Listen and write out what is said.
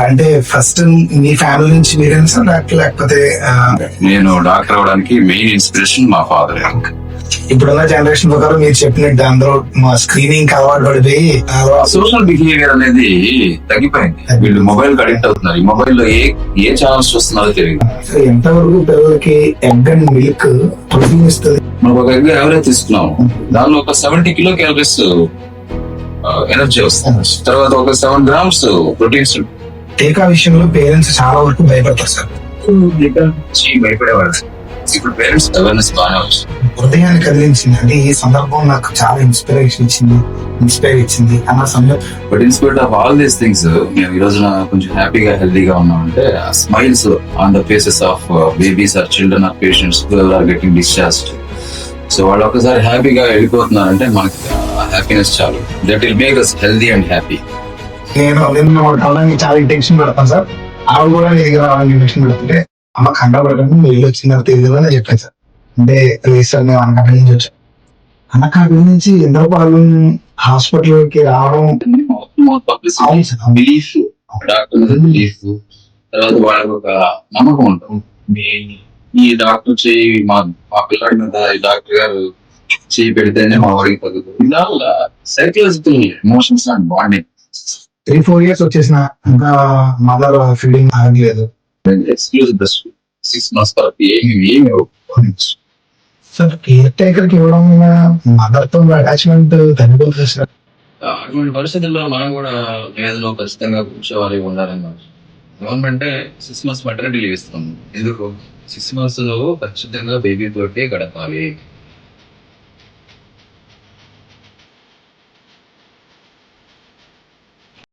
అంటే ఫస్ట్ మీ ఫ్యామిలీ నుంచి మీరేనా సార్ డాక్టర్ లేకపోతే నేను డాక్టర్ అవడానికి మెయిన్ ఇన్స్పిరేషన్ మా ఫాదర్. ఇప్పుడున్న జనరేషన్ ప్రకారం మీరు చెప్పినట్టు అందరూ మా స్క్రీనింగ్ అలవాటు పడిపోయి సోషల్ బిహేవియర్ అనేది తగ్గిపోయింది. వీళ్ళు మొబైల్ కి అడిక్ట్ అవుతున్నారు. ఈ మొబైల్ లో ఏ ఛానల్స్ చూస్తున్నారో తెలియదు. ఎంతవరకు పిల్లలకి ఎగ్ అండ్ మిల్క్ ప్రోటీన్ ఇస్తుంది? మనకు ఒక ఎగ్ యావరేజ్ తీసుకున్నాం, దానిలో ఒక 70 కిలో క్యాలరీస్ ఎనర్జీ వస్తుంది, తర్వాత ఒక 7 grams ప్రోటీన్స్. టీకా విషయంలో పేరెంట్స్ చాలా వరకు భయపడతారు సార్. భయపడేవాళ్ళు. ఇప్పుడు పేరెంట్స్ అవేర్నెస్ బాగానే వచ్చింది. హృదయాన్ని కదిలించింది. అంటే ఈ సందర్భం నాకు చాలా ఇన్స్పైర్ ఇచ్చింది అన్న సందర్భం. But inspired of all these things మేము ఈ రోజున కొంచెం హ్యాపీగా హెల్దీగా ఉన్నామంటే smiles on the faces of babies or children or patients are getting discharged. So వాళ్ళు ఒకసారి హ్యాపీగా వెళ్ళిపోతున్నారంటే మనకి హ్యాపీనెస్ చాలు. That will make us healthy and happy. నేను రావడానికి చాలా ఇంటెన్షన్ పెడతాను సార్. ఆవిడ కూడా నేను రావడానికి ఇంటెన్షన్ పెడుతుంటే అమ్మ కండపడకండి, మీరు ఇల్లు వచ్చిన తెలియదు అని చెప్పాను సార్. అంటే సార్ మేము అనకాపల్లి నుంచి వచ్చాం. అనకాపల్లి నుంచి ఇంద్రపాలెం హాస్పిటల్కి రావడం అవును సార్. బిలీఫ్, డాక్టర్ బిలీఫ్, తర్వాత వాళ్ళకి ఒక నమ్మకం ఉంటుంది. ఈ డాక్టర్ చేయి మా పిల్లాడి మీద ఈ డాక్టర్ గారు చేయి పెడితేనే మా వాడికి తగ్గుతుంది. ఇలా psychological emotions and bonding. 3-4 years వచ్చేసిన ఇంకా మదర్ ఫీడింగ్ ఆగలేదు ఎక్స్క్లూజివ్ బెస్ట్ 6 months వరకు ఏమి సార్. కేర్ టేకర్ కి ఇవ్వడం మదర్ తో అటాచ్మెంట్ తగ్గిపోతుంది సార్. అటువంటి పరిస్థితుల్లో మనం కూడా వేదలో ఖచ్చితంగా కూర్చోవాలి, ఉండాలని గవర్నమెంట్ 6 months మెటర్నిటీ లీవ్ ఇస్తుంది. ఎందుకు 6 months లో ఖచ్చితంగా బేబీ తోటి గడపాలి.